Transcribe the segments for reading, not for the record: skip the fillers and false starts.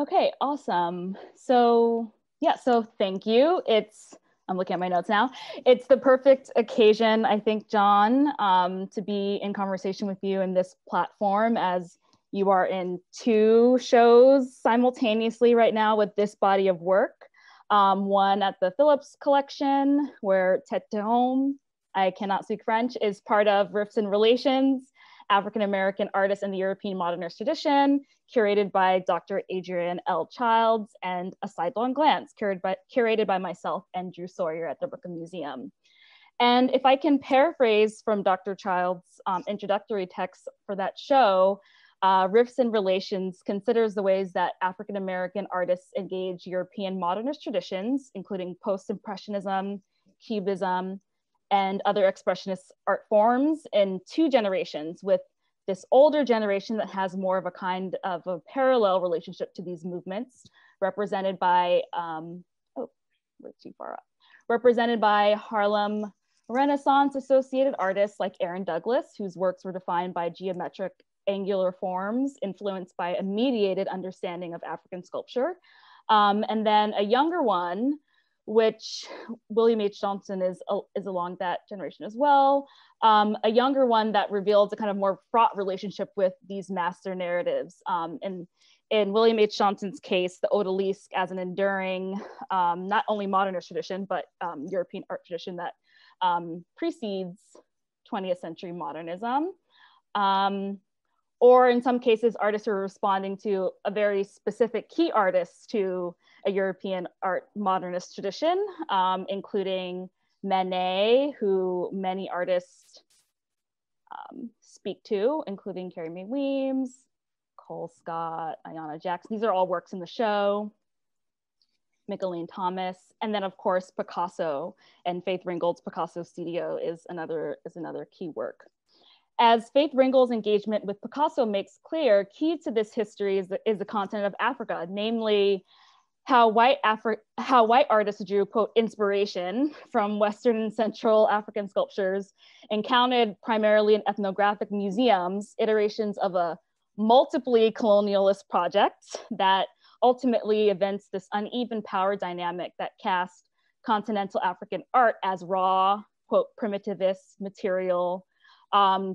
Okay, awesome. So yeah, so thank you. I'm looking at my notes now. It's the perfect occasion, I think, John, to be in conversation with you in this platform, as you are in two shows simultaneously right now with this body of work. One at the Phillips Collection, where Tête de Homme, I cannot speak French, is part of Riffs and Relations, African-American artists in the European Modernist Tradition, curated by Dr. Adrienne L. Childs, and A Sidelong Glance, curated by myself and Drew Sawyer at the Brooklyn Museum. And if I can paraphrase from Dr. Childs' introductory text for that show, Riffs and Relations considers the ways that African-American artists engage European modernist traditions, including post-impressionism, cubism, and other expressionist art forms in two generations, with this older generation that has more of a kind of a parallel relationship to these movements, represented by, we're too far up, represented by Harlem Renaissance associated artists like Aaron Douglas, whose works were defined by geometric angular forms influenced by a mediated understanding of African sculpture. And then a younger one, which William H. Johnson is along that generation as well. A younger one that reveals a kind of more fraught relationship with these master narratives. In William H. Johnson's case, the odalisque as an enduring, not only modernist tradition, but European art tradition that precedes 20th century modernism. Or in some cases, artists are responding to a very specific key artist to a European art modernist tradition, including Manet, who many artists speak to, including Carrie Mae Weems, Cole Scott, Ayanna Jackson. These are all works in the show. Mickalene Thomas, and then of course Picasso, and Faith Ringgold's Picasso Studio is another key work. As Faith Ringgold's engagement with Picasso makes clear, key to this history is the continent of Africa, namely how white artists drew, quote, inspiration from Western and Central African sculptures and counted primarily in ethnographic museums, iterations of a multiply colonialist project that ultimately evince this uneven power dynamic that cast continental African art as raw, quote, primitivist material,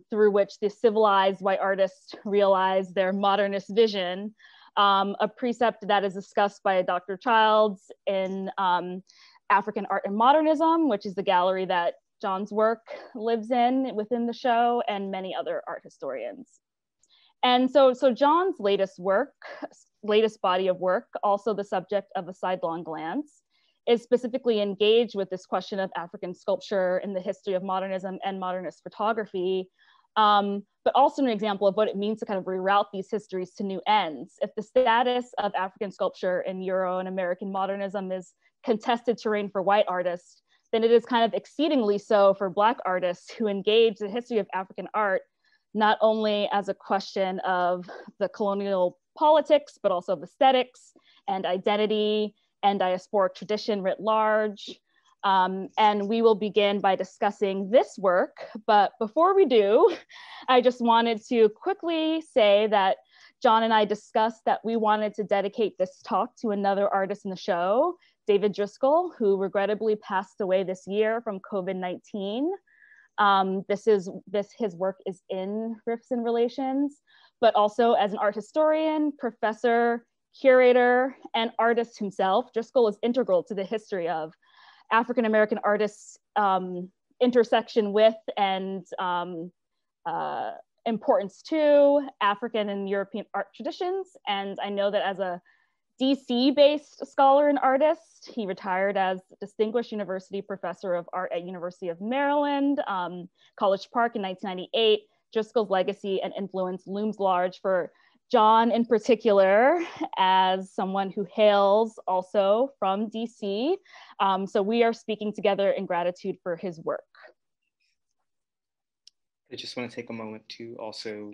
through which the civilized white artists realize their modernist vision, a precept that is discussed by Dr. Childs in African Art and Modernism, which is the gallery that John's work lives in within the show, and many other art historians. And so John's latest body of work, also the subject of A Sidelong Glance, is specifically engaged with this question of African sculpture in the history of modernism and modernist photography, but also an example of what it means to kind of reroute these histories to new ends. If the status of African sculpture in Euro and American modernism is contested terrain for white artists, then it is kind of exceedingly so for Black artists who engage the history of African art, not only as a question of the colonial politics, but also of aesthetics and identity and diasporic tradition writ large. And we will begin by discussing this work. But before we do, I just wanted to quickly say that John and I discussed that we wanted to dedicate this talk to another artist in the show, David Driscoll, who regrettably passed away this year from COVID-19. His work is in Riffs and Relations, but also as an art historian, professor, curator, and artist himself, Driscoll is integral to the history of African-American artists' intersection with and importance to African and European art traditions. And I know that as a DC-based scholar and artist, he retired as Distinguished University Professor of Art at University of Maryland, College Park in 1998. Driscoll's legacy and influence looms large for John in particular, as someone who hails also from DC. So we are speaking together in gratitude for his work. I just want to take a moment to also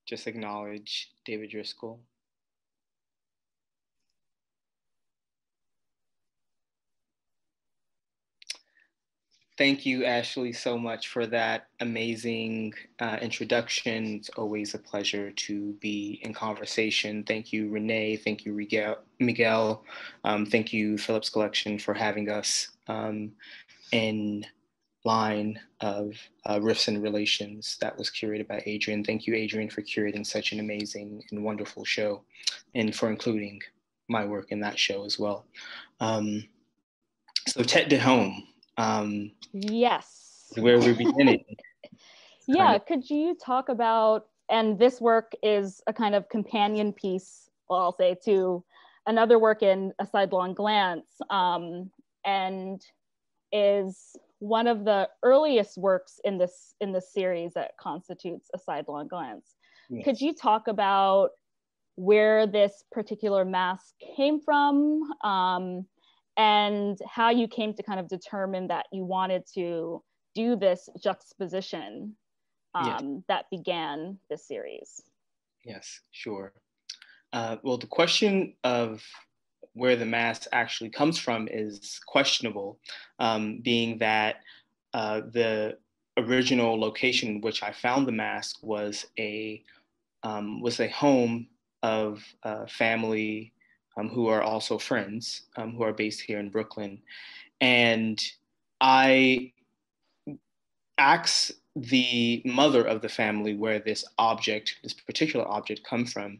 just acknowledge David Driscoll. Thank you, Ashley, so much for that amazing introduction. It's always a pleasure to be in conversation. Thank you, Renee. Thank you, Miguel. Thank you, Phillips Collection, for having us in line of Riffs and Relations that was curated by Adrian. Thank you, Adrian, for curating such an amazing and wonderful show and for including my work in that show as well. So Tete de Home. Yes. Where we're beginning. Yeah, could you talk about, and this work is a kind of companion piece, well, I'll say, to another work in A Sidelong Glance, and is one of the earliest works in this series that constitutes A Sidelong Glance. Yes. Could you talk about where this particular mask came from, and how you came to kind of determine that you wanted to do this juxtaposition yes. that began this series? Yes, sure. Well, the question of where the mask actually comes from is questionable, being that the original location in which I found the mask was a home of a family who are also friends, who are based here in Brooklyn. And I asked the mother of the family where this particular object, come from.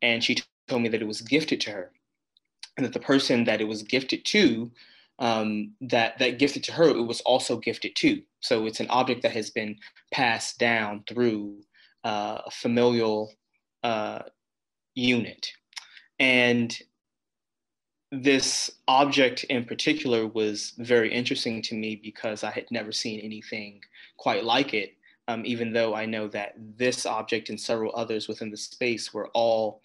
And she told me that it was gifted to her, and that the person that it was gifted to, that gifted to her, it was also gifted to. So it's an object that has been passed down through a familial unit. And this object in particular was very interesting to me because I had never seen anything quite like it, even though I know that this object and several others within the space were all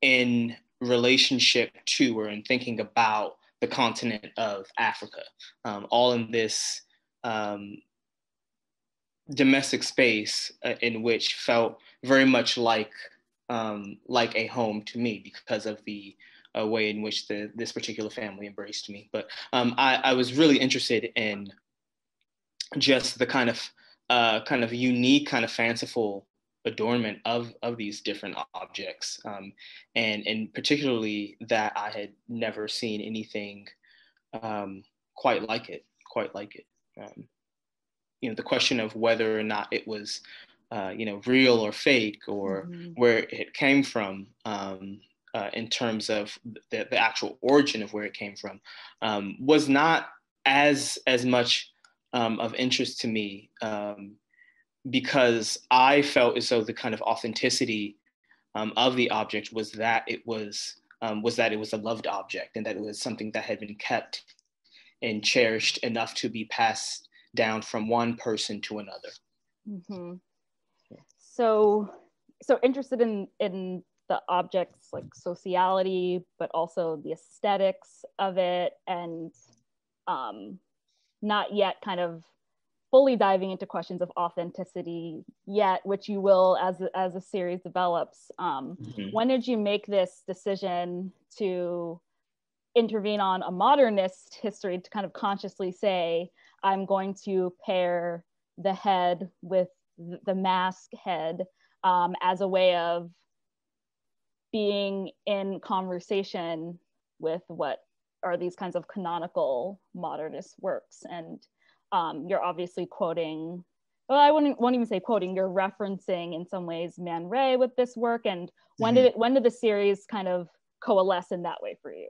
in relationship to or in thinking about the continent of Africa, all in this domestic space in which felt very much like a home to me because of the way in which this particular family embraced me. But I was really interested in just the kind of unique, kind of fanciful adornment of these different objects, and particularly that I had never seen anything quite like it. The question of whether or not it was real or fake, or where it came from, in terms of the actual origin of where it came from, was not as much of interest to me, because I felt as though the kind of authenticity of the object was that it was a loved object, and that it was something that had been kept and cherished enough to be passed down from one person to another. Mm-hmm. So interested in the object's like sociality, but also the aesthetics of it, and not yet kind of fully diving into questions of authenticity yet, which you will as a series develops. When did you make this decision to intervene on a modernist history, to kind of consciously say, I'm going to pair the head with the mask head, as a way of being in conversation with what are these kinds of canonical modernist works? And you're obviously quoting, well, I won't even say quoting, you're referencing in some ways Man Ray with this work. And when did the series kind of coalesce in that way for you?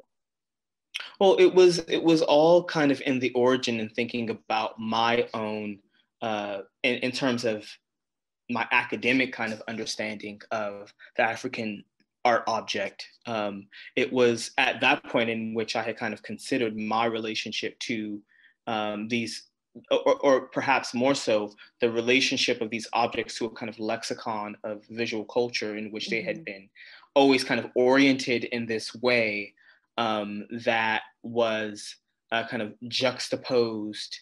Well, it was all kind of in the origin and thinking about my own, in terms of my academic kind of understanding of the African art object. It was at that point in which I had kind of considered my relationship to these, or perhaps more so, the relationship of these objects to a kind of lexicon of visual culture in which they had been always kind of oriented in this way, that was kind of juxtaposed,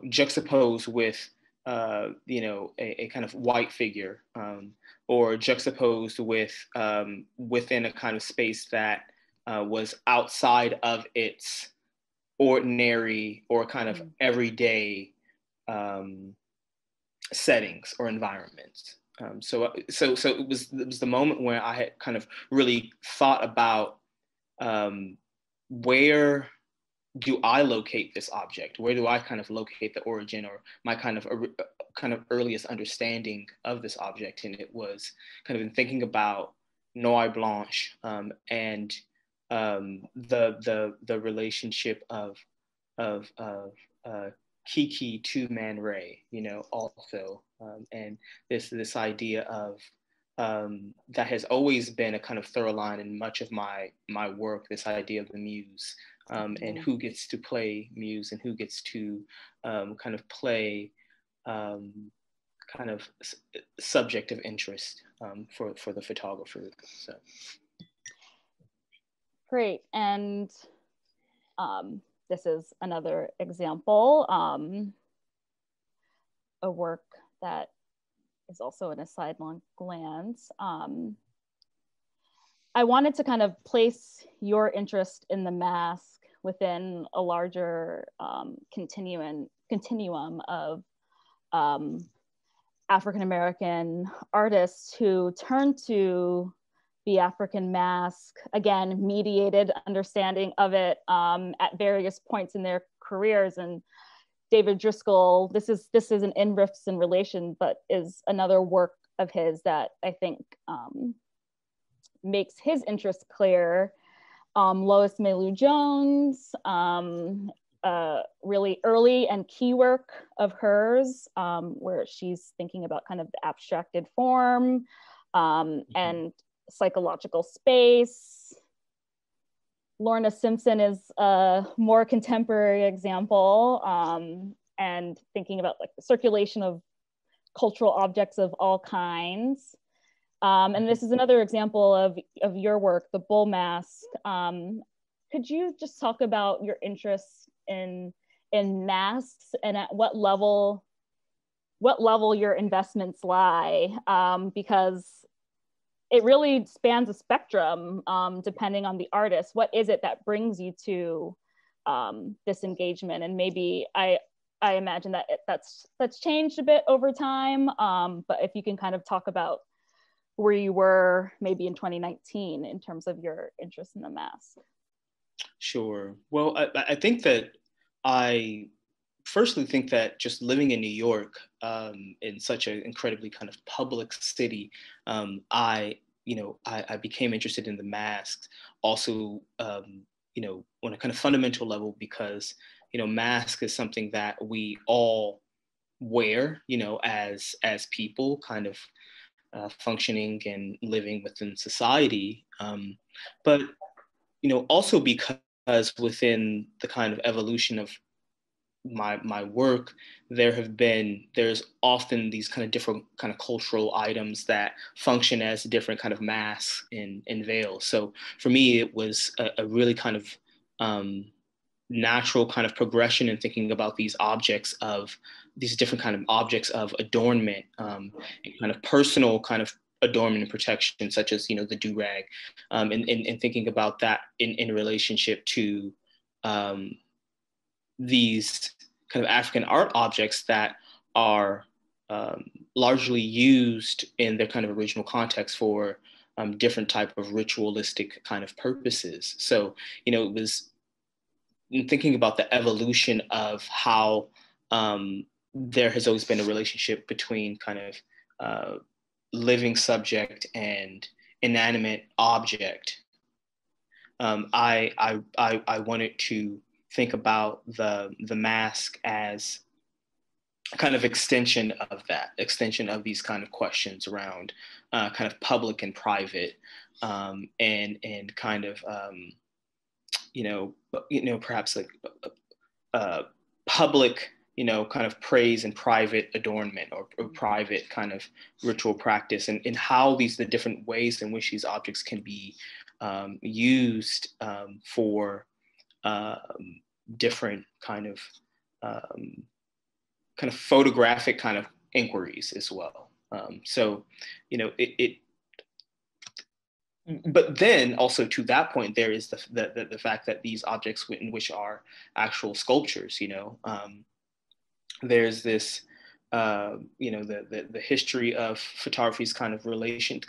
juxtaposed with, a kind of white figure, or juxtaposed with, within a kind of space that was outside of its ordinary or kind of everyday settings or environments. So it was the moment where I had kind of really thought about where do I locate this object? Where do I kind of locate the origin or my kind of earliest understanding of this object? And it was kind of in thinking about Noir Blanche and the relationship of Kiki to Man Ray, you know, also, and this idea of that has always been a kind of thorough line in much of my work. This idea of the muse and who gets to play muse and who gets to kind of play kind of subject of interest for the photographer. So great. And this is another example, a work that is also in a Sidelong Glance. I wanted to kind of place your interest in the mask within a larger continuum of African-American artists who turn to the African mask, again, mediated understanding of it at various points in their careers. And David Driscoll, this isn't in Riffs and Relations, but is another work of his that I think makes his interest clear. Lois Mailou Jones, really early and key work of hers, where she's thinking about kind of the abstracted form and psychological space. Lorna Simpson is a more contemporary example, and thinking about like the circulation of cultural objects of all kinds. And this is another example of your work, the bull mask. Could you just talk about your interest in masks and at what level your investments lie? Because it really spans a spectrum depending on the artist. What is it that brings you to this engagement? And maybe I imagine that that's changed a bit over time, but if you can kind of talk about where you were maybe in 2019 in terms of your interest in the mask. Sure. Well, I think that I firstly think that just living in New York in such an incredibly kind of public city, I became interested in the masks also, on a kind of fundamental level because, mask is something that we all wear, as people kind of functioning and living within society. But, also because within the kind of evolution of my work, there's often these kind of different kind of cultural items that function as different kind of masks and veils. So for me, it was a really kind of natural kind of progression in thinking about these different kind of objects of adornment and kind of personal kind of adornment and protection, such as, the do-rag, and thinking about that in relationship to these kind of African art objects that are largely used in their kind of original context for different type of ritualistic kind of purposes. So, it was in thinking about the evolution of how there has always been a relationship between kind of living subject and inanimate object. I wanted to think about the mask as a kind of extension of these kind of questions around kind of public and private, and kind of perhaps like public, kind of praise and private adornment or private kind of ritual practice, and how the different ways in which these objects can be used for different kind of photographic kind of inquiries as well. So, but then also to that point, there is the fact that these objects in which are actual sculptures, there's this, the history of photography's kind of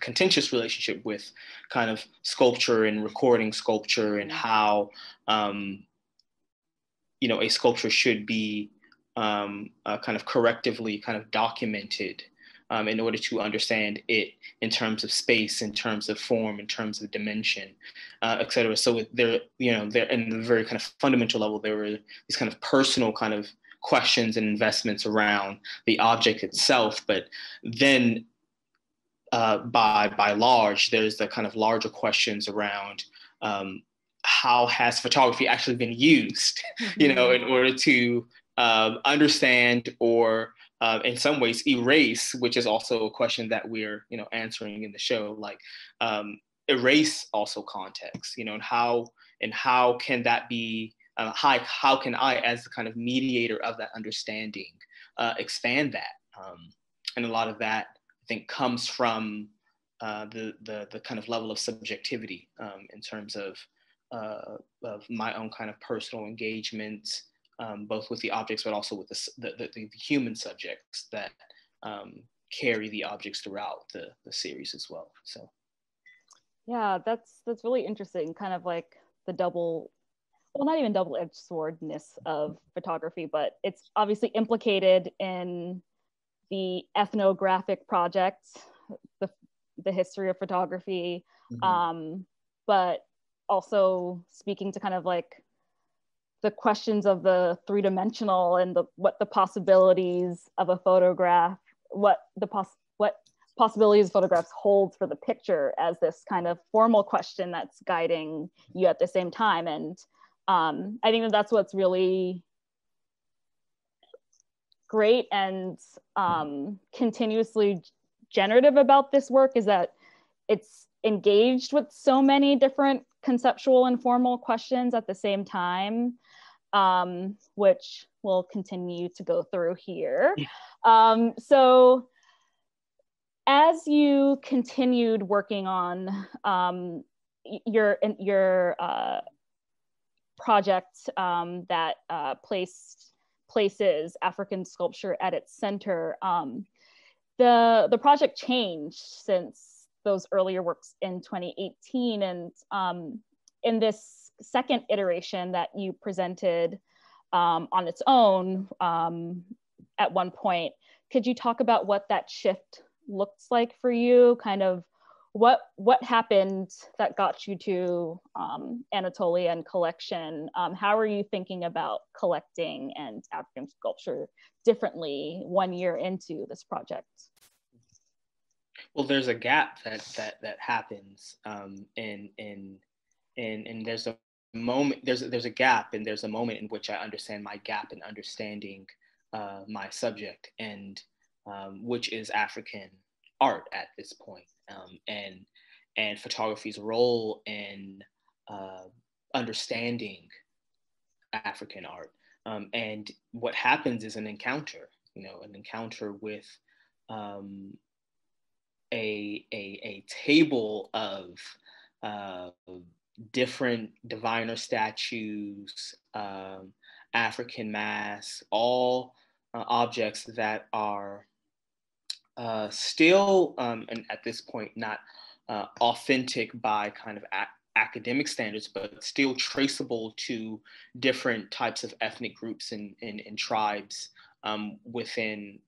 contentious relationship with kind of sculpture and recording sculpture, and how, a sculpture should be kind of correctively kind of documented in order to understand it in terms of space, in terms of form, in terms of dimension, et cetera. So there in the very kind of fundamental level, there were these kind of personal kind of questions and investments around the object itself. But then by large, there's the kind of larger questions around how has photography actually been used, in order to understand or in some ways erase, which is also a question that we're, answering in the show, like erase also context, and how can that be, how can I, as the kind of mediator of that understanding, expand that? And a lot of that, I think, comes from the kind of level of subjectivity in terms of my own kind of personal engagement, both with the objects, but also with the human subjects that carry the objects throughout the series as well. So, yeah, that's really interesting. Kind of like the not even double-edged swordness of photography, but it's obviously implicated in the ethnographic project, the history of photography, but also speaking to kind of like the questions of the three-dimensional and what the possibilities of a photograph, what possibilities photographs hold for the picture as this kind of formal question that's guiding you at the same time. And I think that's what's really great and continuously generative about this work, is that it's engaged with so many different conceptual and formal questions at the same time, which we'll continue to go through here. So as you continued working on your project that places African sculpture at its center, the project changed since those earlier works in 2018. And in this second iteration that you presented on its own at one point, could you talk about what that shift looks like for you? Kind of what happened that got you to Anatolia and collection? How are you thinking about collecting and African sculpture differently 1 year into this project? Well, there's a gap that happens, and there's a moment. There's a gap, and there's a moment in which I understand my gap in understanding my subject, and which is African art at this point, and photography's role in understanding African art. And what happens is an encounter with a table of different diviner statues, African masks, all objects that are still, and at this point, not authentic by kind of academic standards, but still traceable to different types of ethnic groups and tribes within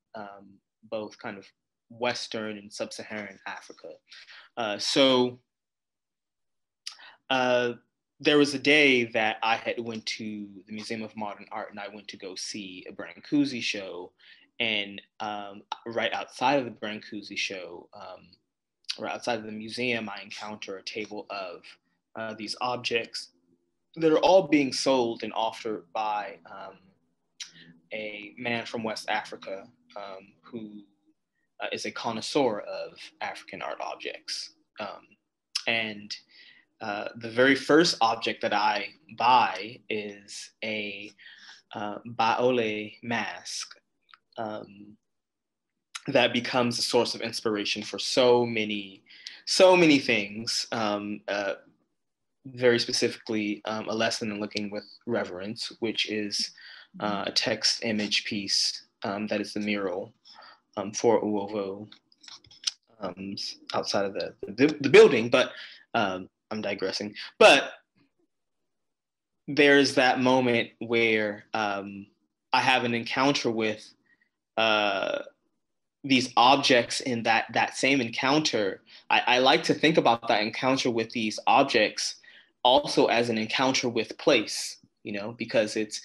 both kind of Western and Sub-Saharan Africa. So there was a day that I had went to the Museum of Modern Art, and I went to go see a Brancusi show. And right outside of the Brancusi show, right outside of the museum, I encounter a table of these objects that are all being sold and offered by a man from West Africa who is a connoisseur of African art objects. And the very first object that I buy is a Baole mask. that becomes a source of inspiration for so many things. Very specifically, a lesson in looking with reverence, which is a text image piece that is the mural for Uovo outside of the building. But I'm digressing. But there's that moment where I have an encounter with these objects. In that same encounter, I like to think about that encounter with these objects also as an encounter with place, because it's,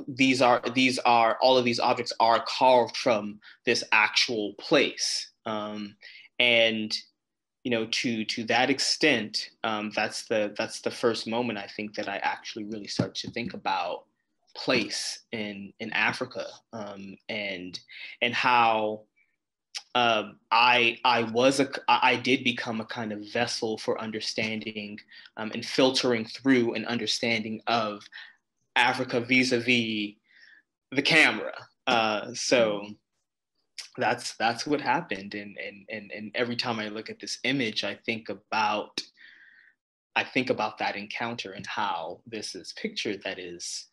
these are all of these objects are carved from this actual place. And to that extent, that's the first moment I think that I actually really start to think about place in Africa, and how I did become a kind of vessel for understanding and filtering through an understanding of Africa vis-a-vis the camera. So that's what happened, and every time I look at this image, I think about that encounter and how this is pictured. That is,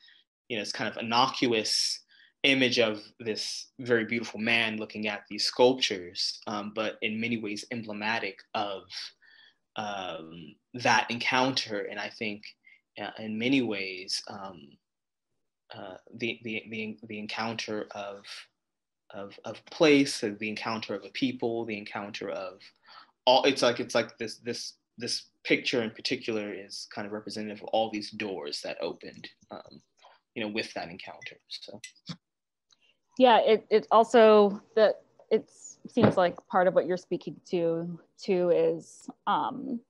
it's kind of innocuous image of this very beautiful man looking at these sculptures, but in many ways emblematic of that encounter. And I think in many ways the encounter of place, the encounter of a people, the encounter of all. It's like this picture in particular is kind of representative of all these doors that opened, with that encounter. So. Yeah, it also, that it seems like part of what you're speaking to is an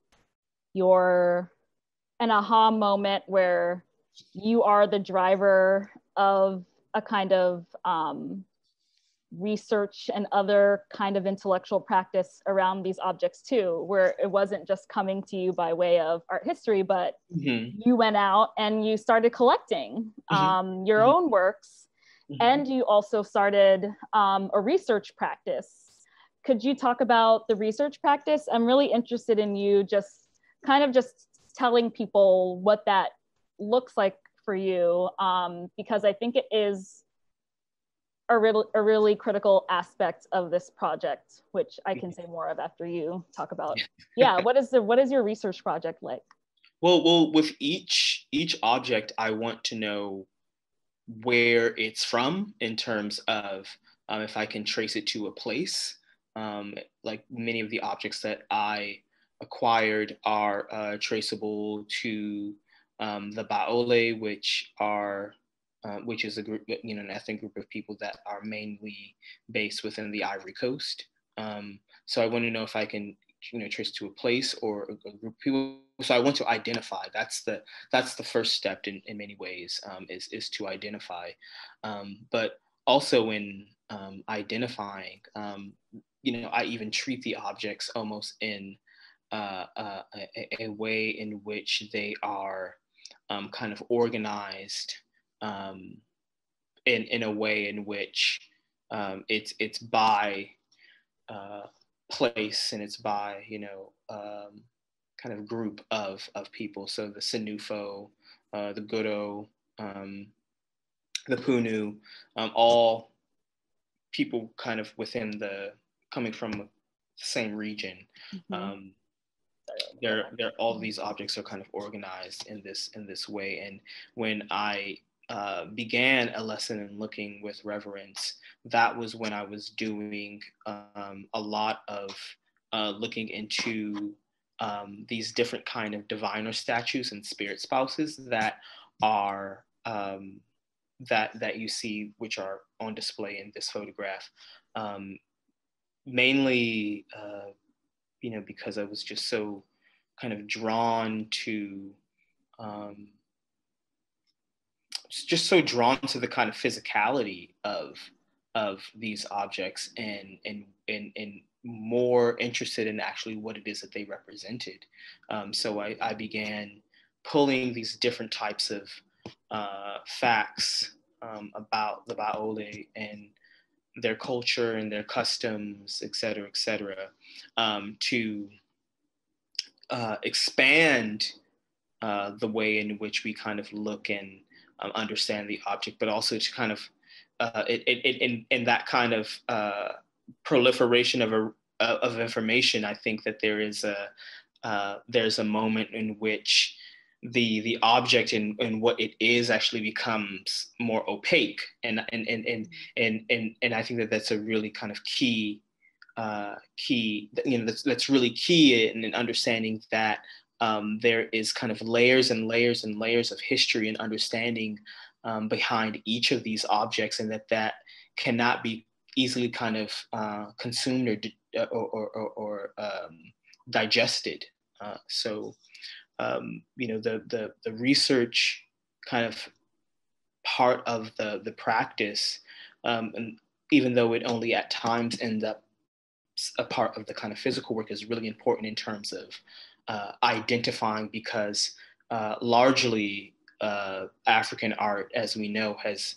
aha moment where you are the driver of a kind of research and other kind of intellectual practice around these objects too, where it wasn't just coming to you by way of art history, but you went out and you started collecting your own works. And you also started a research practice. Could you talk about the research practice? I'm really interested in you just telling people what that looks like for you, because I think it is a really critical aspect of this project, which I can say more of after you talk about. Yeah, what is your research project like? Well, with each object, I want to know where it's from, in terms of if I can trace it to a place. Like many of the objects that I acquired are traceable to the Baole, which is a group, an ethnic group of people that are mainly based within the Ivory Coast. So I want to know if I can trace to a place or a group of people. So I want to identify. That's the first step in many ways, is to identify. But also in identifying, I even treat the objects almost in a way in which they are kind of organized in a way in which it's by place, and it's by kind of group of people. So the Sinufo, the Guro, the Punu, all people kind of coming from the same region. They're all these objects are kind of organized in this way. And when I began a lesson in looking with reverence, that was when I was doing a lot of looking into these different kind of diviner statues and spirit spouses that are that you see, which are on display in this photograph. Mainly, because I was just so kind of drawn to the kind of physicality of these objects, and more interested in actually what it is that they represented. So I began pulling these different types of facts about the Baole, and their culture and their customs, et cetera, to expand the way in which we kind of look and understand the object, but also to kind of in that kind of proliferation of information. I think that there's a moment in which the object and what it is actually becomes more opaque, and I think that that's a really kind of key, that's really key in understanding that there is kind of layers and layers and layers of history and understanding behind each of these objects, and that cannot be easily kind of consumed or digested. So the research kind of part of the practice, and even though it only at times ends up a part of the kind of physical work, is really important in terms of identifying, because largely African art, as we know, has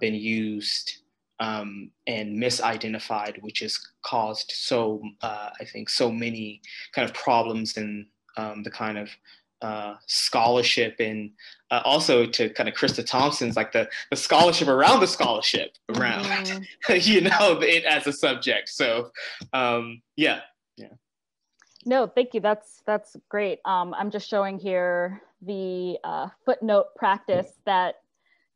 been used and misidentified, which has caused I think so many kind of problems in the kind of scholarship, and also to kind of Krista Thompson's, like the scholarship around the scholarship around, it as a subject. So yeah. No, thank you. That's great. I'm just showing here the footnote practice that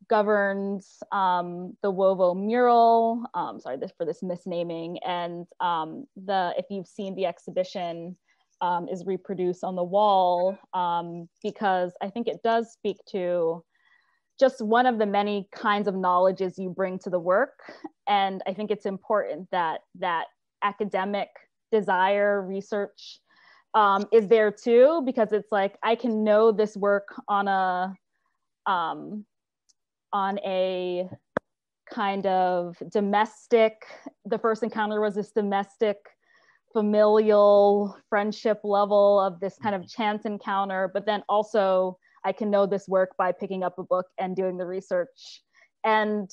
governs the Wovo mural. Sorry for this misnaming. And if you've seen the exhibition, is reproduced on the wall, because I think it does speak to just one of the many kinds of knowledges you bring to the work. And I think it's important that academic desire, research is there too, because it's like, I can know this work on a kind of domestic, the first encounter was this domestic, familial friendship level of this kind of chance encounter, but then also I can know this work by picking up a book and doing the research. And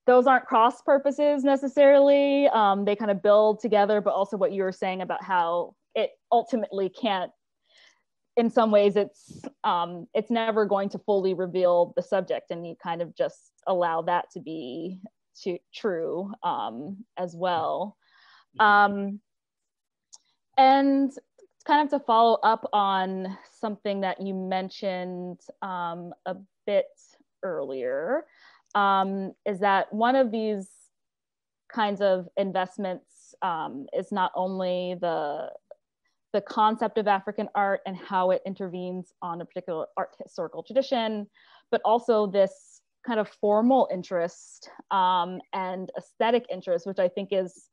those aren't cross purposes necessarily. They kind of build together, but also what you were saying about how it ultimately can't, in some ways it's never going to fully reveal the subject, and you kind of just allow that to be true as well. And kind of to follow up on something that you mentioned a bit earlier, is that one of these kinds of investments is not only the concept of African art and how it intervenes on a particular art historical tradition, but also this kind of formal interest and aesthetic interest, which I think is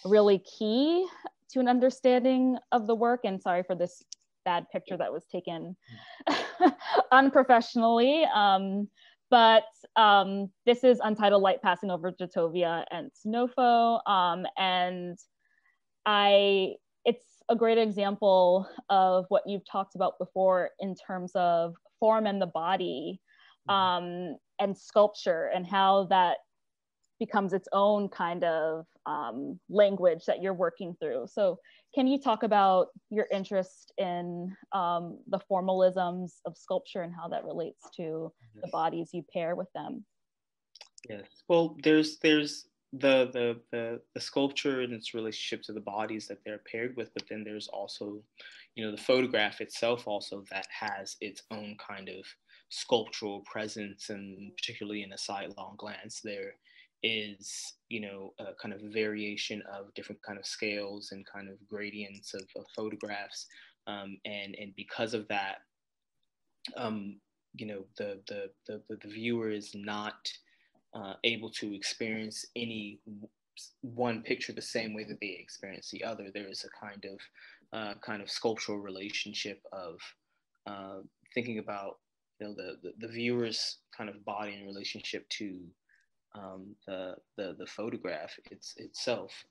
really key to an understanding of the work. And sorry for this bad picture that was taken unprofessionally. But this is Untitled Light Passing Over Jatovia and Snofo. And it's a great example of what you've talked about before in terms of form and the body, and sculpture, and how that becomes its own kind of language that you're working through. So can you talk about your interest in the formalisms of sculpture and how that relates to the bodies you pair with them? Yes, well, there's the sculpture and its relationship to the bodies that they're paired with, but then there's also, the photograph itself also that has its own kind of sculptural presence, and particularly in a sidelong glance, there is, a kind of variation of different kind of scales and kind of gradients of photographs, and because of that, the viewer is not able to experience any one picture the same way that they experience the other. There is a kind of sculptural relationship of thinking about the viewer's kind of body in relationship to the photograph itself.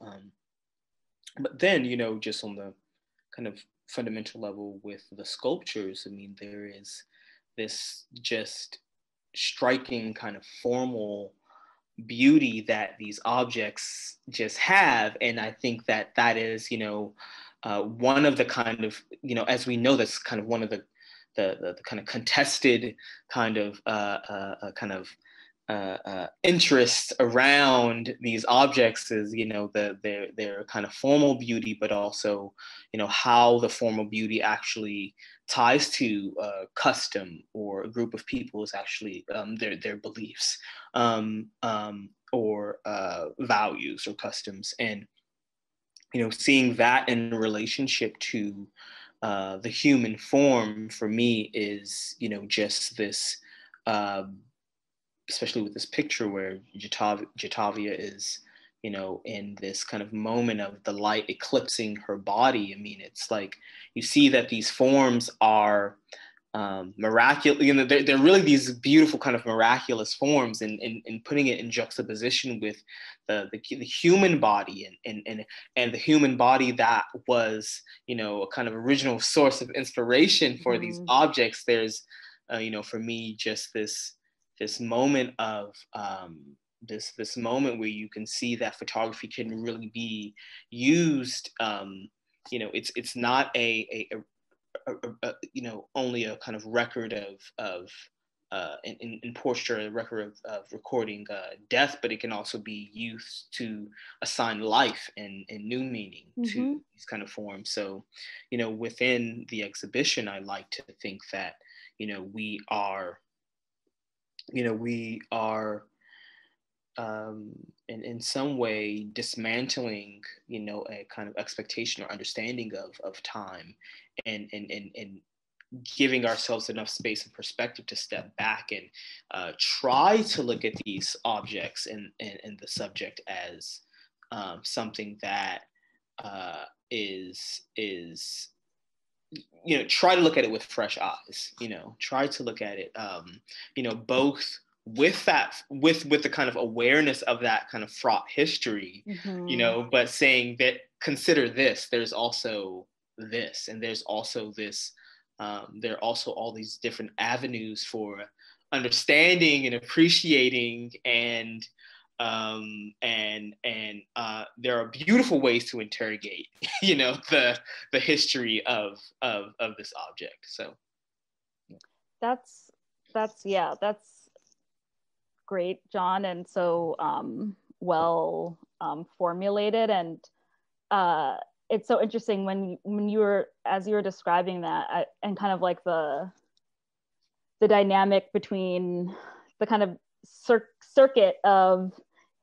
But then, just on the kind of fundamental level with the sculptures, I mean, there is this just striking kind of formal beauty that these objects just have. And I think that that is, one of the kind of, as we know, that's kind of one of the kind of contested kind of interest around these objects is, their kind of formal beauty, but also, how the formal beauty actually ties to custom, or a group of people is actually their beliefs, or values or customs. And, seeing that in relationship to the human form for me is, just this, especially with this picture where Jatavia is, in this kind of moment of the light eclipsing her body. I mean, it's like you see that these forms are miraculous. They're really these beautiful kind of miraculous forms, and putting it in juxtaposition with the human body, and the human body that was, a kind of original source of inspiration for these objects. There's, for me, just this moment of this moment where you can see that photography can really be used. It's not a only a kind of record of in portraiture, a record of recording death, but it can also be used to assign life and new meaning to these kind of forms. So, within the exhibition, I like to think that, we are in some way dismantling, a kind of expectation or understanding of time, and giving ourselves enough space and perspective to step back and try to look at these objects and the subject as something that is try to look at it with fresh eyes, try to look at it, both with the kind of awareness of that kind of fraught history, but saying that, consider this, there's also this, and there's also this, there are also all these different avenues for understanding and appreciating, and there are beautiful ways to interrogate, the history of this object. So that's great, John, and so well formulated. And it's so interesting when you were, as you were describing that, and kind of like the dynamic between the kind of circuit of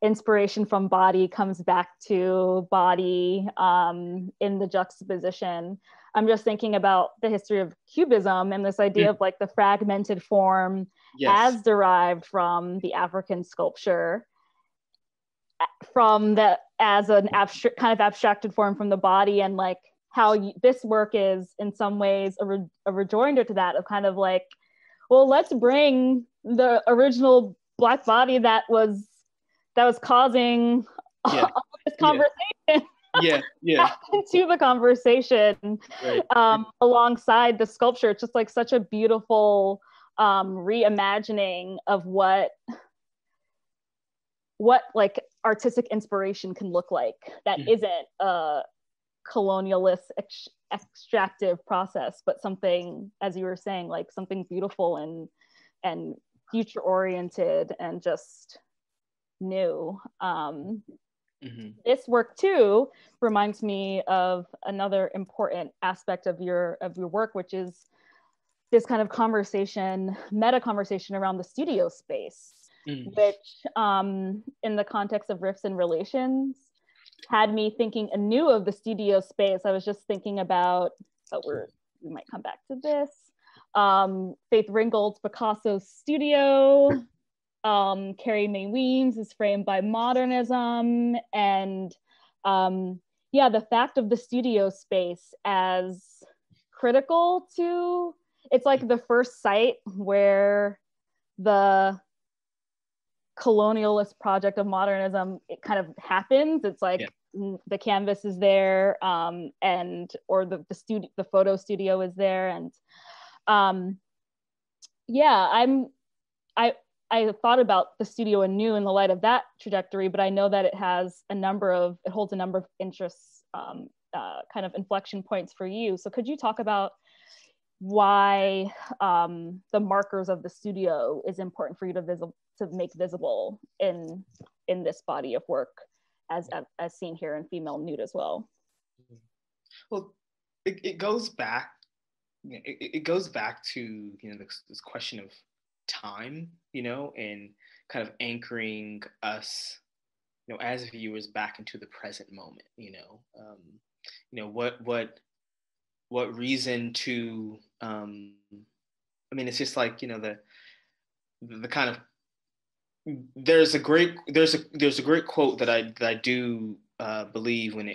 inspiration from body comes back to body in the juxtaposition. I'm just thinking about the history of Cubism and this idea of like the fragmented form, as derived from the African sculpture, from the as an kind of abstracted form from the body, and like how this work is in some ways a rejoinder to that, of kind of like, well, let's bring the original Black body that was causing all this conversation into the conversation, alongside the sculpture. It's just like such a beautiful reimagining of what like artistic inspiration can look like that isn't a colonialist extractive process, but something, as you were saying, like something beautiful and future oriented and just new. This work too reminds me of another important aspect of your work, which is this kind of meta conversation around the studio space, which in the context of Riffs and Relations had me thinking anew of the studio space. I was just thinking about, but we might come back to this, Faith Ringgold's Picasso studio. Carrie Mae Weems is framed by modernism, and the fact of the studio space as critical to, it's like the first site where the colonialist project of modernism, it kind of happens. It's like the canvas is there, or the photo studio is there, and I thought about the studio anew in the light of that trajectory, but I know that it holds a number of interests, kind of inflection points for you. So could you talk about why the markers of the studio is important for you to make visible in this body of work, as seen here in Female Nude as well? Well, it goes back. It goes back to this question of time, and kind of anchoring us, as viewers back into the present moment. What reason to? It's just like the kind of there's a great quote that I do believe when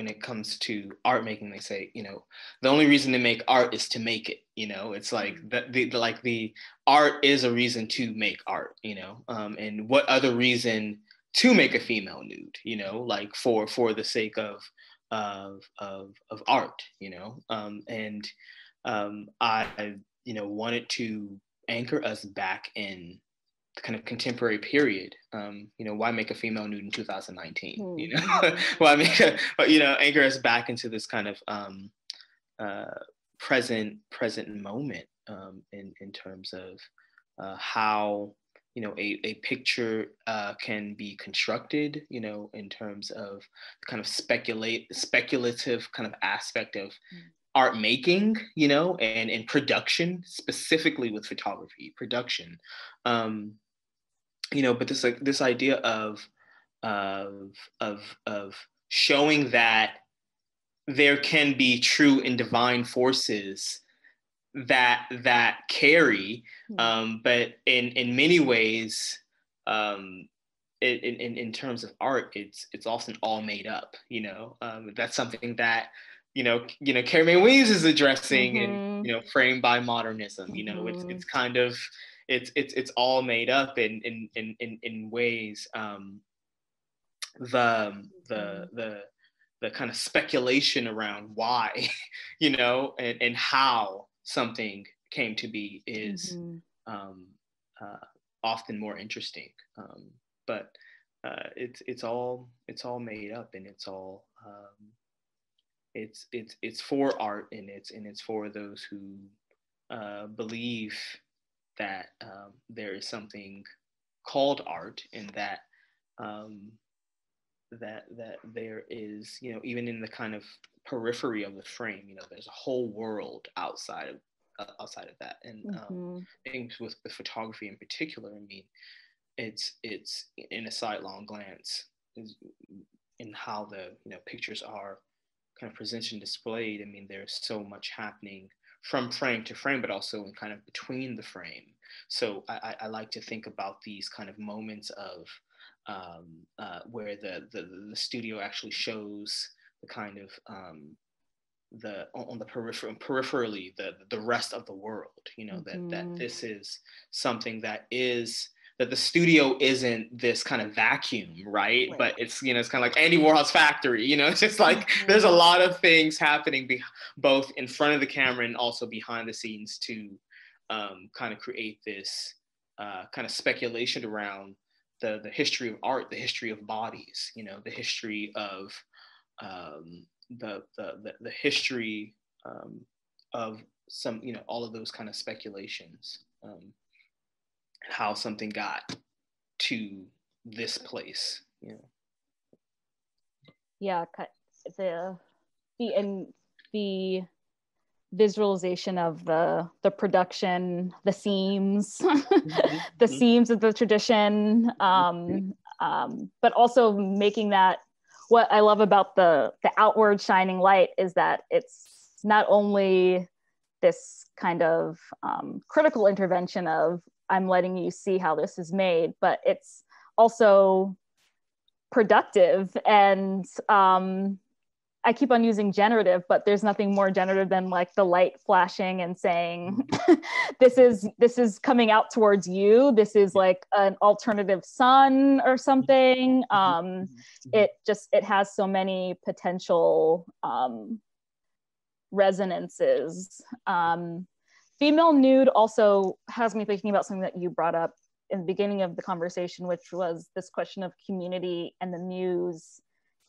it comes to art making. They say, the only reason to make art is to make it. It's like that the art is a reason to make art. And what other reason to make a female nude? Like for the sake of art. I wanted to anchor us back in kind of contemporary period. Why make a female nude in 2019? Why make anchor us back into this kind of present moment, in terms of how a picture can be constructed, in terms of kind of speculative kind of aspect of art making, and production, specifically with photography production. But this idea of showing that there can be true and divine forces that carry, but in many ways, in terms of art, it's often all made up. That's something that Carrie Mae Weems is addressing, in Framed by Modernism. It's kind of it's all made up in ways. The kind of speculation around why, and how something came to be is often more interesting. But it's all made up, and it's all it's for art, and it's for those who believe that there is something called art, and that that there is, even in the kind of periphery of the frame, there's a whole world outside of that. And things with the photography in particular, it's in a sidelong glance, in how the pictures are kind of presented and displayed. There's so much happening from frame to frame, but also in kind of between the frame. So I like to think about these kind of moments of where the studio actually shows the kind of on the peripherally the rest of the world. That this is something that the studio isn't this kind of vacuum, right? But it's it's kind of like Andy Warhol's factory. It's just like there's a lot of things happening both in front of the camera and also behind the scenes to kind of create this kind of speculation around the history of art, the history of bodies, the history of the history of some, all of those kind of speculations, and how something got to this place. Yeah, the visualization of the production, the seams, the seams of the tradition, but also making that. What I love about the outward shining light is that it's not only this kind of critical intervention of I'm letting you see how this is made, but it's also productive. And I keep on using generative, but there's nothing more generative than like the light flashing and saying, this is coming out towards you. This is like an alternative sun or something. It has so many potential resonances. Female nude also has me thinking about something that you brought up in the beginning of the conversation, which was this question of community and the muse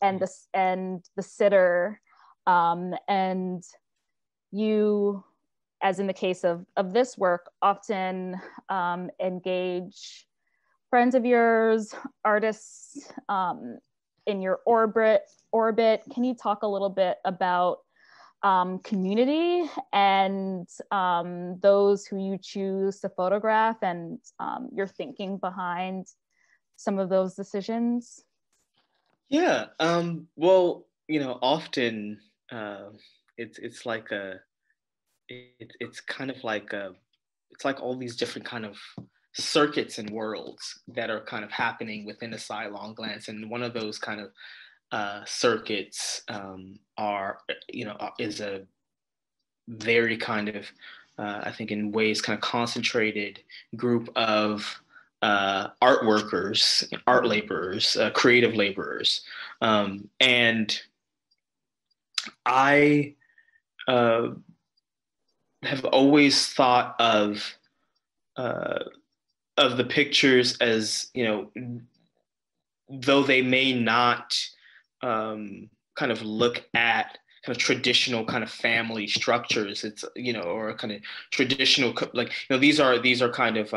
and the sitter. And you, as in the case of this work, often engage friends of yours, artists in your orbit. Can you talk a little bit about community and those who you choose to photograph and your thinking behind some of those decisions? Yeah, well, often it's like it's kind of like it's like all these different kind of circuits and worlds that are kind of happening within a Sidelong Glance, and one of those kind of circuits is a very kind of I think in ways kind of concentrated group of art workers, art laborers, creative laborers, and I have always thought of the pictures as, though they may not kind of look at kind of traditional kind of family structures, it's, or kind of traditional, like, these are kind of,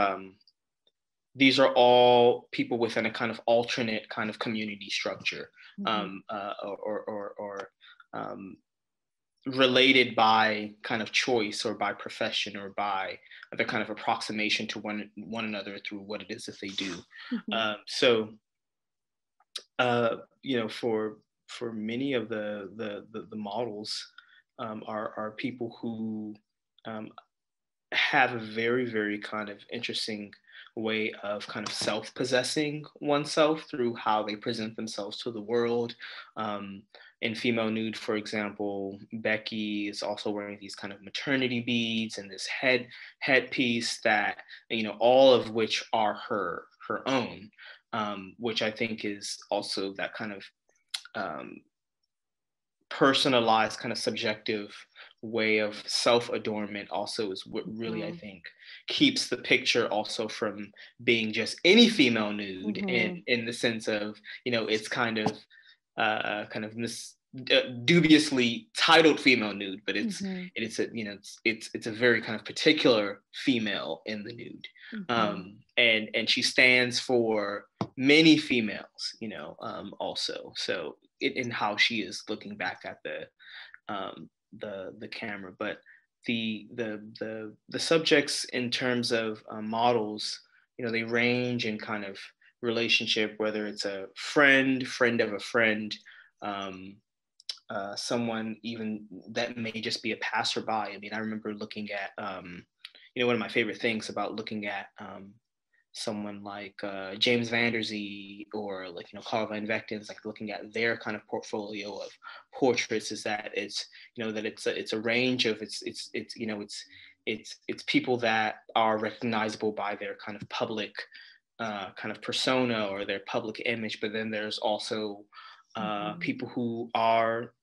these are all people within a kind of alternate kind of community structure, or related by kind of choice or by profession or by the kind of approximation to one another through what it is that they do. So, for many of the models are people who have a very, very kind of interesting way of kind of self-possessing oneself through how they present themselves to the world. In Female Nude, for example, Becky is also wearing these kind of maternity beads and this headpiece that, all of which are her own, which I think is also that kind of personalized, kind of subjective way of self-adornment also is what really, I think, keeps the picture also from being just any female nude, in the sense of, it's kind of dubiously titled female nude, but it's a very kind of particular female in the nude, and she stands for many females, also. So in how she is looking back at the camera, but the subjects in terms of models, they range in kind of relationship, whether it's a friend of a friend, someone even that may just be a passerby. I mean, I remember looking at, one of my favorite things about looking at someone like James Van Der Zee or like, Carl Van Vecten's, like looking at their kind of portfolio of portraits, is that it's, that it's a range of, it's people that are recognizable by their kind of public kind of persona or their public image, but then there's also people who are,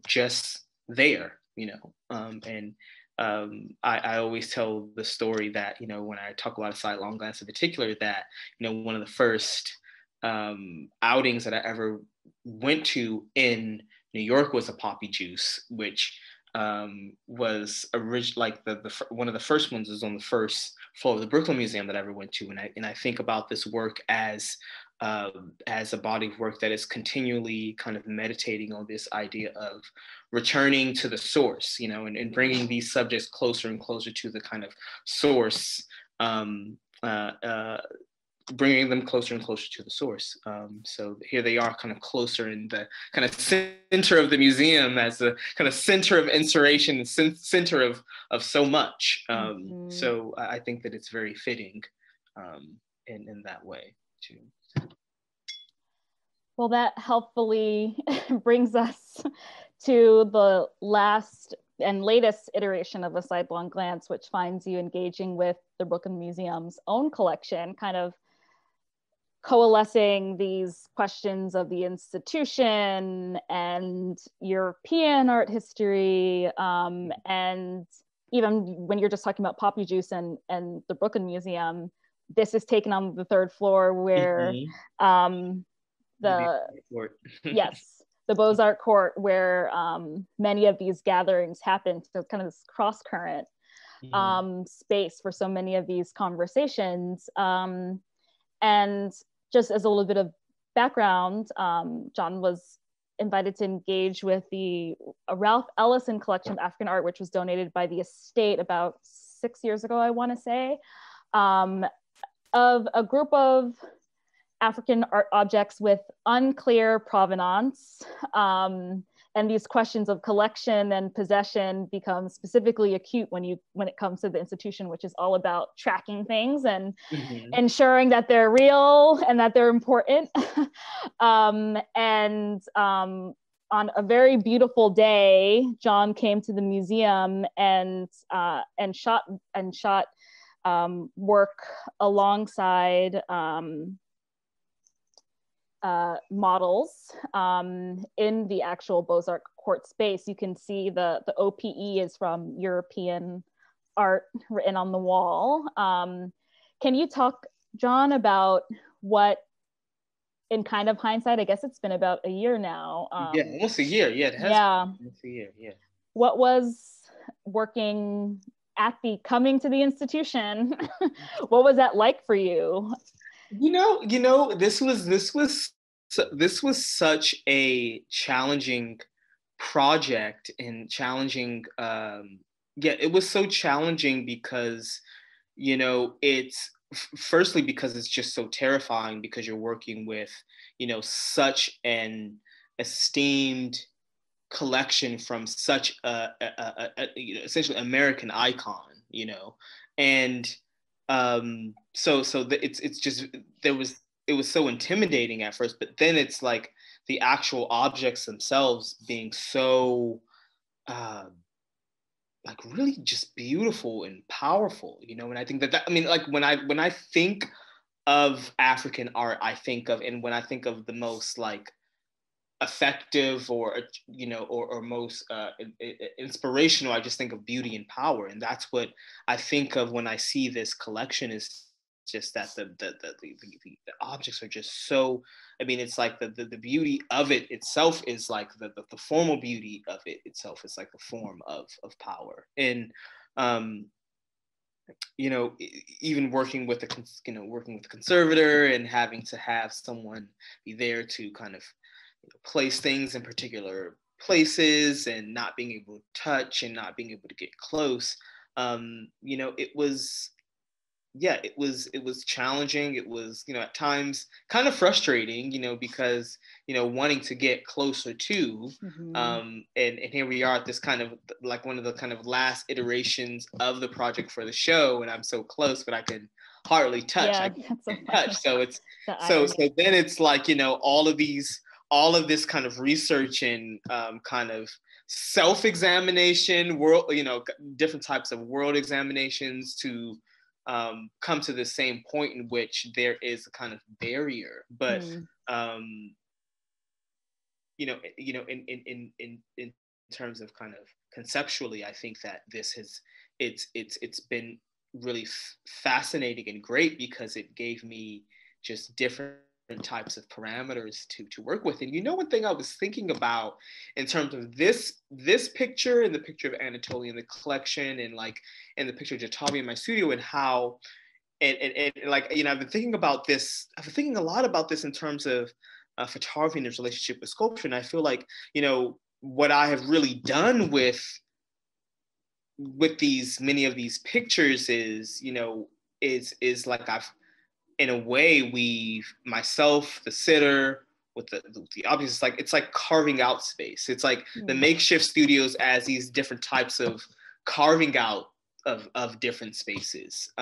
just there, and I always tell the story that, when I talk about a Sidelong Glance in particular, that, one of the first outings that I ever went to in New York was a Poppy Juice, which was like one of the first ones was on the first floor of the Brooklyn Museum that I ever went to, and I think about this work as a body of work that is continually kind of meditating on this idea of returning to the source, and bringing these subjects closer and closer to the kind of source, bringing them closer and closer to the source. So here they are kind of closer in the kind of center of the museum as the kind of center of inspiration, center of so much. So I think that it's very fitting in that way too. Well, that helpfully brings us to the last and latest iteration of a Sidelong Glance, which finds you engaging with the Brooklyn Museum's own collection, kind of coalescing these questions of the institution and European art history, and even when you're just talking about Poppy Juice and the Brooklyn Museum, this is taken on the third floor where the yes, the Beaux-Arts court where many of these gatherings happen. So kind of this cross current space for so many of these conversations. And just as a little bit of background, John was invited to engage with the Ralph Ellison collection of African art, which was donated by the estate about 6 years ago, I want to say, of a group of African art objects with unclear provenance. And these questions of collection and possession become specifically acute when it comes to the institution, which is all about tracking things and ensuring that they're real and that they're important. On a very beautiful day, John came to the museum and shot work alongside models in the actual Beaux-Arts court space. You can see the OPE is from European art written on the wall. Can you talk, John, about what, in kind of hindsight, I guess it's been about a year now. Yeah, almost a year. Yeah, it has been almost a year. Yeah. What was working coming to the institution? What was that like for you? This was such a challenging project and challenging. It was so challenging because, it's firstly because it's just so terrifying because you're working with, such an esteemed collection from such a essentially American icon, and it's just it was so intimidating at first, but then it's like the actual objects themselves being so like really just beautiful and powerful, and I think that I mean, like when I think of African art, I think of, and when I think of the most like effective or most inspirational, I just think of beauty and power, and that's what I think of when I see this collection. Is just that the objects are just so, I mean, it's like the beauty of it itself is like the formal beauty of it itself is like the form of power. And even working with the conservator and having to have someone be there to kind of place things in particular places and not being able to touch and not being able to get close, it was challenging. It was, at times kind of frustrating, because, wanting to get closer to, and here we are at this kind of like one of the kind of last iterations of the project for the show. And I'm so close, but I can hardly touch. Yeah, I can't touch. So it's, so then it's like, all of this kind of research and kind of self-examination, different types of world examinations to come to the same point in which there is a kind of barrier, but in terms of kind of conceptually, I think that this has it's been really fascinating and great because it gave me just different types of parameters to work with. And one thing I was thinking about in terms of this picture and the picture of Anatolia in the collection and like and the picture of Jatavi in my studio, and how and like I've been thinking about this. I've been thinking a lot about this in terms of photography and its relationship with sculpture. And I feel like what I have really done with these many of these pictures is is like I've, in a way, myself, the sitter, with the objects, it's like carving out space. It's like the makeshift studios as these different types of carving out of different spaces,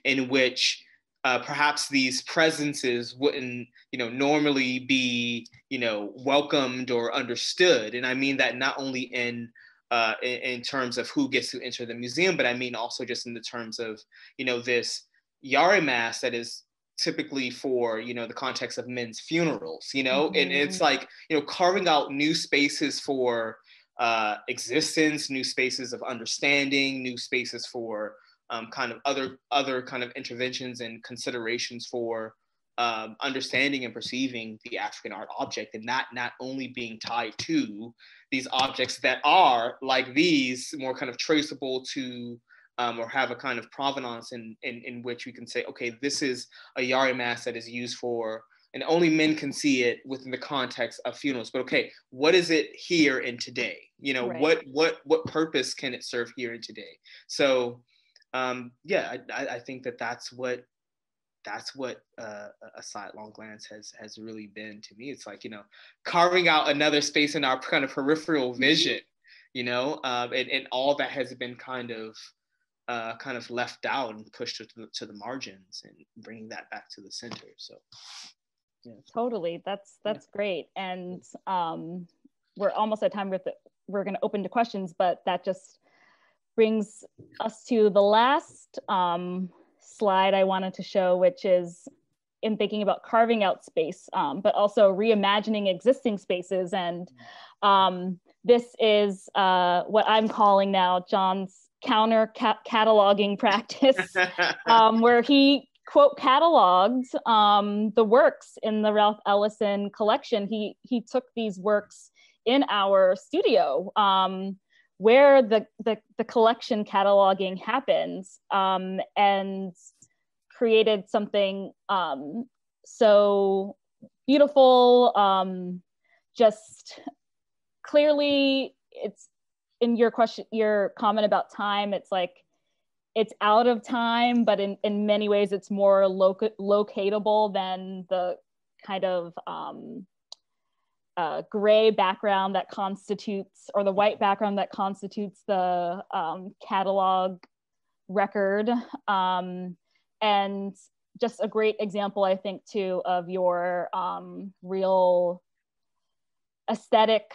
in which perhaps these presences wouldn't, normally be, welcomed or understood. And I mean that not only in terms of who gets to enter the museum, but I mean also just in the terms of, this Yare mass that is typically for, the context of men's funerals, and it's like, carving out new spaces for existence, new spaces of understanding, new spaces for kind of other kind of interventions and considerations for understanding and perceiving the African art object, and not only being tied to these objects that are like these more kind of traceable to or have a kind of provenance in which we can say, okay, this is a Yari mask that is used for, and only men can see it within the context of funerals. But okay, what is it here and today? You know, Right. what purpose can it serve here and today? So yeah, I think that's what a Sidelong Glance has really been to me. It's like, you know, carving out another space in our kind of peripheral vision, you know, and all that has been kind of left out and pushed to the margins, and bringing that back to the center. So yeah. Totally, that's great. And we're almost at time we're going to open to questions, but that just brings us to the last slide I wanted to show, which is in thinking about carving out space, but also reimagining existing spaces. And this is what I'm calling now John's counter cataloging practice, where he quote cataloged the works in the Ralph Ellison collection. He took these works in our studio, where the collection cataloging happens, and created something so beautiful. Just clearly, it's in your comment about time, it's like it's out of time, but in many ways it's more locatable than the kind of gray background that constitutes, or the white background that constitutes the catalog record. And just a great example, I think, too, of your real aesthetic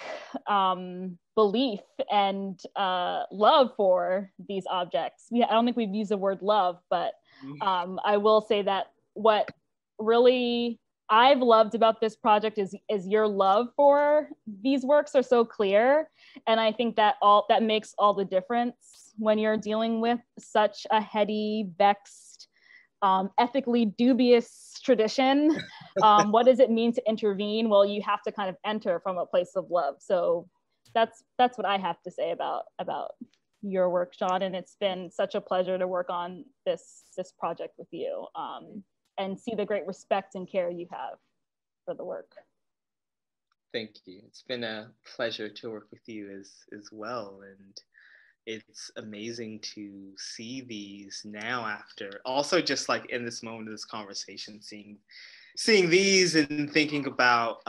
belief and love for these objects. Yeah, I don't think we've used the word love, but I will say that what really I've loved about this project is your love for these works are so clear. And I think that makes all the difference when you're dealing with such a heady, vexed, ethically dubious tradition. What does it mean to intervene? Well, you have to kind of enter from a place of love. So that's what I have to say about your work, John. And it's been such a pleasure to work on this project with you, and see the great respect and care you have for the work. Thank you. It's been a pleasure to work with you as well. And it's amazing to see these now, after also just like in this moment of this conversation, seeing these and thinking about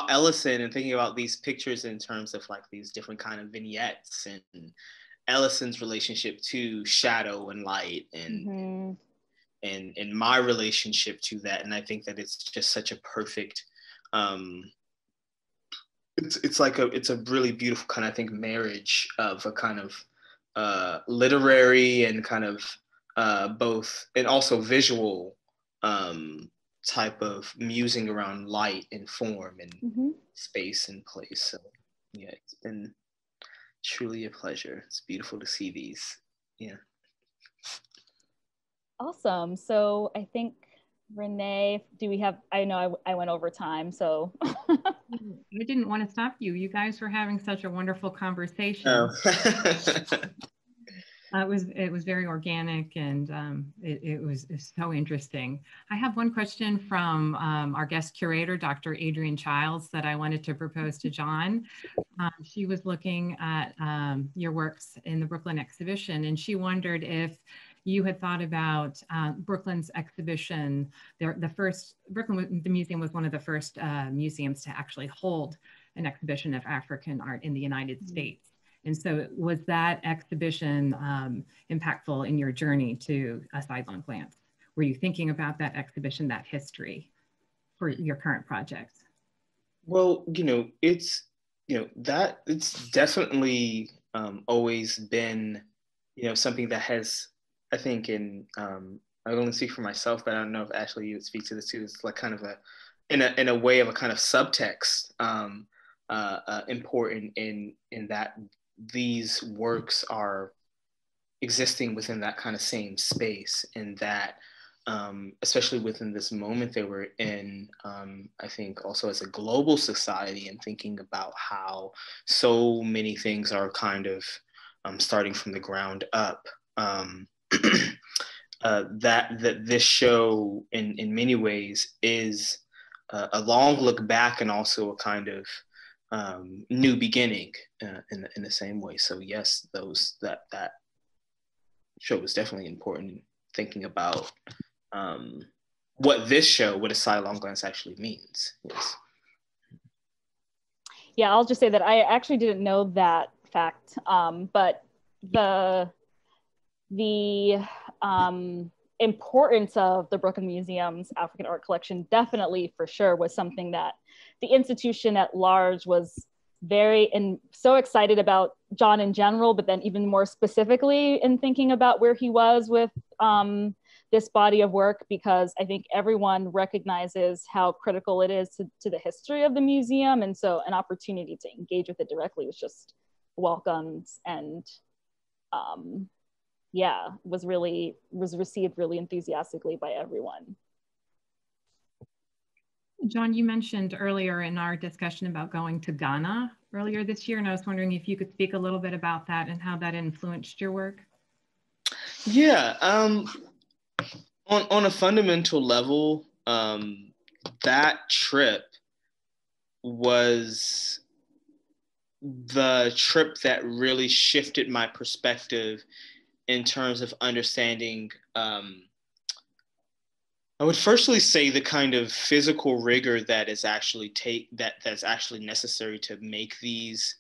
Ellison and thinking about these pictures in terms of like these different kind of vignettes and Ellison's relationship to shadow and light and my relationship to that. And I think that it's just such a perfect it's a really beautiful kind of, I think, marriage of a kind of literary and kind of both, and also visual type of musing around light and form and space and place. So yeah, it's been truly a pleasure. It's beautiful to see these. Yeah. Awesome. So I think, Renee, I know I went over time, so. I didn't want to stop you. You guys were having such a wonderful conversation. Oh. It was very organic, and it was so interesting. I have one question from our guest curator, Dr. Adrienne Childs, that I wanted to propose to John. She was looking at your works in the Brooklyn exhibition, and she wondered if you had thought about Brooklyn's exhibition. The museum was one of the first museums to actually hold an exhibition of African art in the United States. And so was that exhibition impactful in your journey to a Sidelong Glance? Were you thinking about that exhibition, that history, for your current project? Well, it's definitely always been, something that has, I think, I only speak for myself, but I don't know if Ashley, you would speak to this too. It's like kind of in a way of a kind of subtext, important in that these works are existing within that kind of same space, and that especially within this moment that we're in, I think also as a global society, and thinking about how so many things are kind of starting from the ground up, that this show in many ways is a long look back, and also a kind of new beginning in the same way. So yes, that show was definitely important, thinking about what this show, what a Sidelong Glance actually means. Yes. Yeah, I'll just say that I actually didn't know that fact, but the importance of the Brooklyn Museum's African art collection definitely, for sure, was something that the institution at large was so excited about John in general, but then even more specifically in thinking about where he was with this body of work, because I think everyone recognizes how critical it is to the history of the museum. And so an opportunity to engage with it directly was just welcomed, and yeah, was received really enthusiastically by everyone. John, you mentioned earlier in our discussion about going to Ghana earlier this year, and I was wondering if you could speak a little bit about that and how that influenced your work. Yeah, on a fundamental level, that trip was the trip that really shifted my perspective in terms of understanding, I would firstly say the kind of physical rigor that is actually that's actually necessary to make these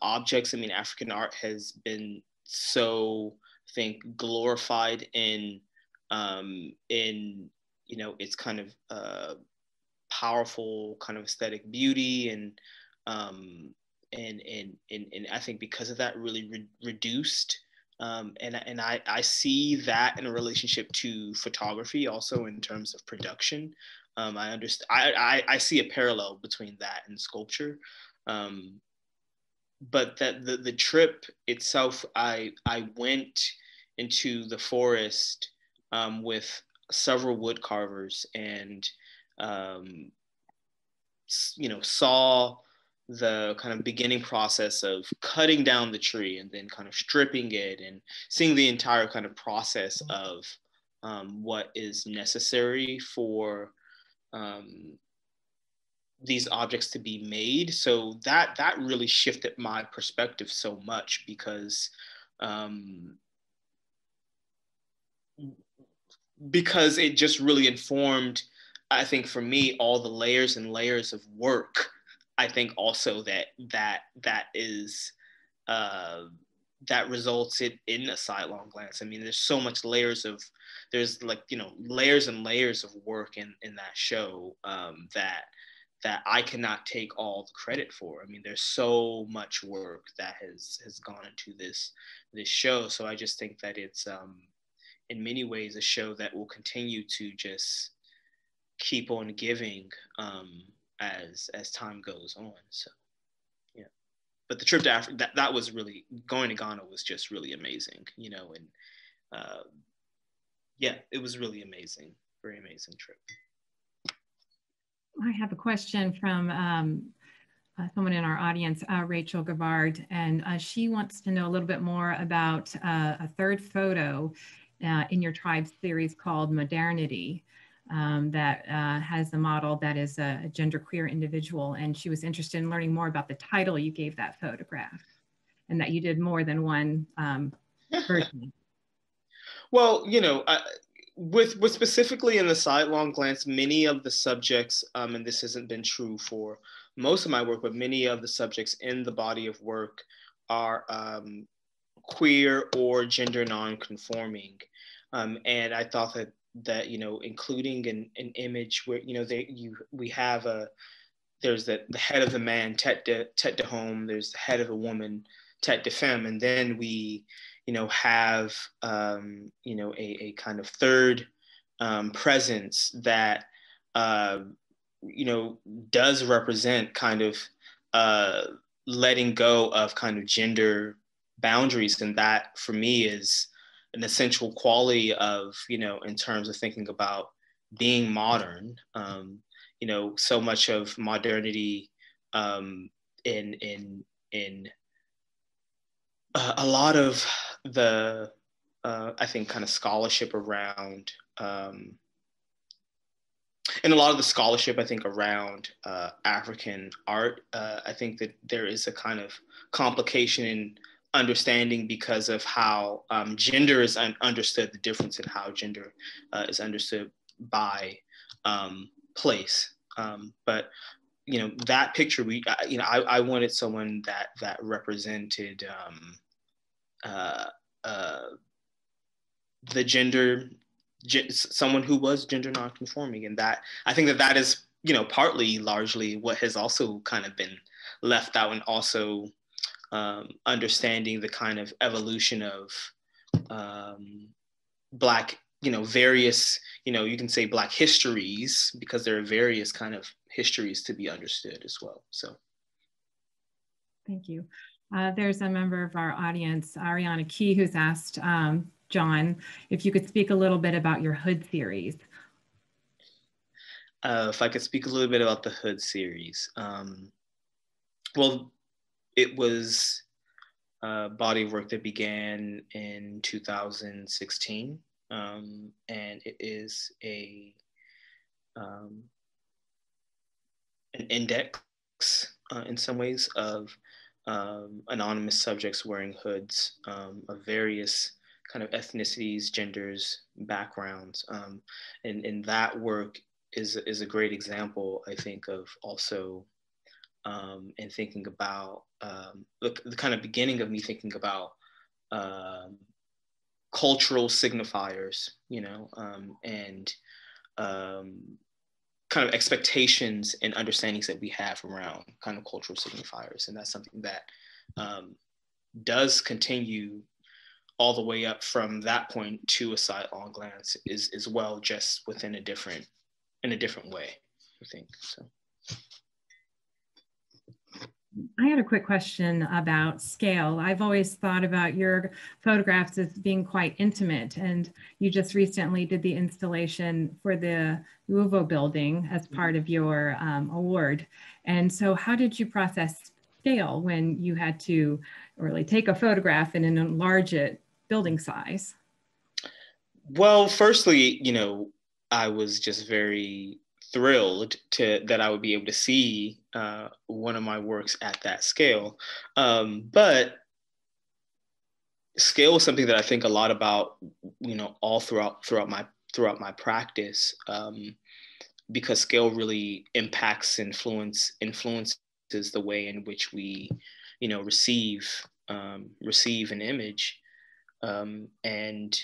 objects. I mean, African art has been so, I think, glorified in its kind of powerful kind of aesthetic beauty, and I think because of that, really reduced. And I see that in a relationship to photography, also in terms of production. I understand. I see a parallel between that and sculpture. But that the trip itself, I went into the forest with several wood carvers, and saw the kind of beginning process of cutting down the tree, and then kind of stripping it, and seeing the entire kind of process of what is necessary for these objects to be made. So that really shifted my perspective so much, because it just really informed, I think, for me, all the layers and layers of work. I think also that is that results in a sidelong glance. I mean, there's so much layers of and layers of work in that show that I cannot take all the credit for. I mean, there's so much work that has gone into this show. So I just think that it's in many ways a show that will continue to just keep on giving as time goes on. So yeah, but the trip to Africa, that was really, going to Ghana was just really amazing, and yeah, it was really amazing, very amazing trip. I have a question from someone in our audience, Rachel Gavard, and she wants to know a little bit more about a third photo in your Tribe series called Modernity, that has the model that is a genderqueer individual. And she was interested in learning more about the title you gave that photograph, and that you did more than one version. Well, with specifically in the Sidelong Glance, many of the subjects, and this hasn't been true for most of my work, but many of the subjects in the body of work are queer or gender non-conforming. And I thought that including an image where we have there's the head of the man, tête de homme, there's the head of a woman, tête de femme, and then we have a kind of third presence that does represent kind of letting go of kind of gender boundaries. And that for me is an essential quality of, in terms of thinking about being modern. So much of modernity in a lot of the, I think, kind of scholarship around, and a lot of the scholarship, I think, around African art, I think that there is a kind of complication in understanding because of how gender is understood, the difference in how gender is understood by place. But that picture, I wanted someone that represented the gender, someone who was gender nonconforming, and that I think that is partly, largely what has also kind of been left out, and also understanding the kind of evolution of Black, various, you can say Black histories, because there are various kind of histories to be understood as well. So. Thank you. There's a member of our audience, Ariana Key, who's asked John if you could speak a little bit about your Hood series. If I could speak a little bit about the Hood series. Well, it was a body of work that began in 2016. And it is an index in some ways of anonymous subjects wearing hoods of various kind of ethnicities, genders, backgrounds. And that work is a great example, I think, of also in thinking about the kind of beginning of me thinking about cultural signifiers, and kind of expectations and understandings that we have around kind of cultural signifiers. And that's something that does continue all the way up from that point to a Sidelong Glance is as well, just within a different way, I think. So. I had a quick question about scale. I've always thought about your photographs as being quite intimate, and you just recently did the installation for the Louisville building as part of your award. And so how did you process scale when you had to really take a photograph and then enlarge it building size? Well, firstly, I was just very thrilled that I would be able to see one of my works at that scale. But scale is something that I think a lot about, all throughout my practice, because scale really impacts, influences the way in which we, receive an image, and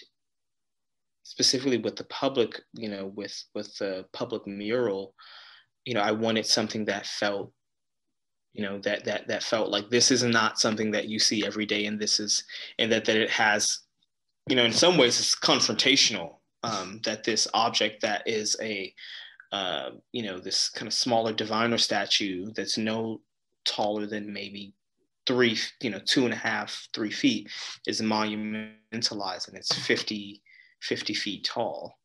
specifically with the public, with the public mural, I wanted something that felt, that felt like this is not something that you see every day, and that it has, in some ways it's confrontational, that this object that is a, this kind of smaller diviner statue that's no taller than maybe 2.5, 3 feet is monumentalized, and it's 50 feet tall.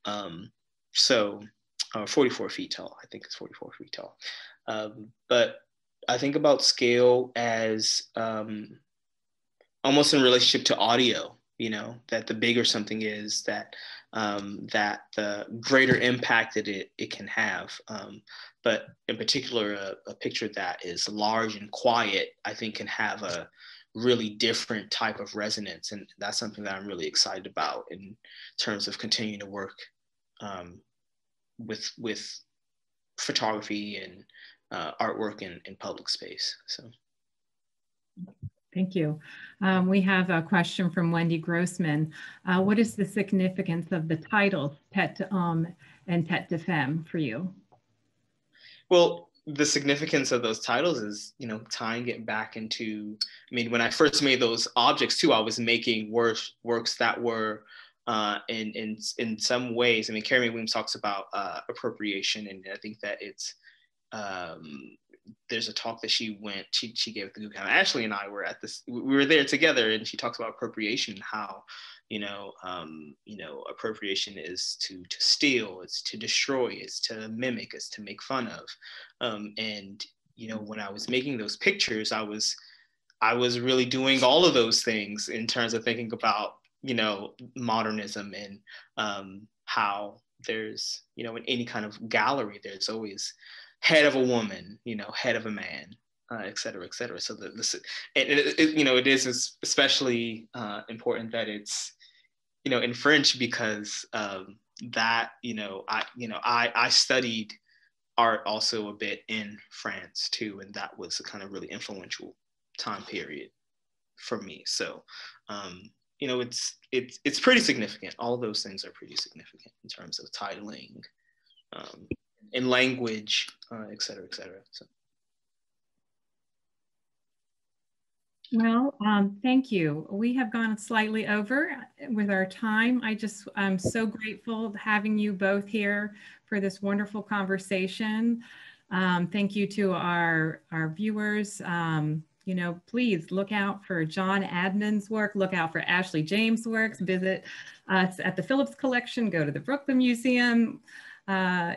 44 feet tall. I think it's 44 feet tall. But I think about scale as almost in relationship to audio, that the bigger something is, that the greater impact that it can have. But in particular, a picture that is large and quiet, I think, can have a really different type of resonance. And that's something that I'm really excited about in terms of continuing to work with photography and artwork in public space. So. Thank you. We have a question from Wendy Grossman. What is the significance of the titles Tête d'Homme and Tête de Femme for you? Well, the significance of those titles is, tying it back into, when I first made those objects too, I was making works that were in some ways, Carrie Mae Weems talks about appropriation, and I think that it's there's a talk that she gave at the Guggenheim. Ashley and I were at this, we were there together, and she talks about appropriation, how, appropriation is to steal, it's to destroy, it's to mimic, it's to make fun of. And, when I was making those pictures, I was really doing all of those things in terms of thinking about, modernism, and how there's, in any kind of gallery, there's always head of a woman, head of a man, et cetera, et cetera. So it is especially important that it's, in French, because that, I studied art also a bit in France too, and that was a kind of really influential time period for me. So, it's pretty significant. All those things are pretty significant in terms of titling, in language, et cetera, et cetera. So. Well, thank you. We have gone slightly over with our time. I'm so grateful having you both here for this wonderful conversation. Thank you to our viewers. Please look out for John Edmonds' work, look out for Ashley James' works, visit us at the Phillips Collection, go to the Brooklyn Museum,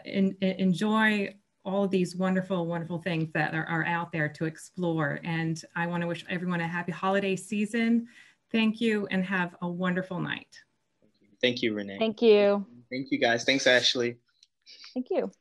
enjoy all of these wonderful, wonderful things that are out there to explore. And I want to wish everyone a happy holiday season. Thank you, and have a wonderful night. Thank you, Renee. Thank you. Thank you, guys. Thanks, Ashley. Thank you.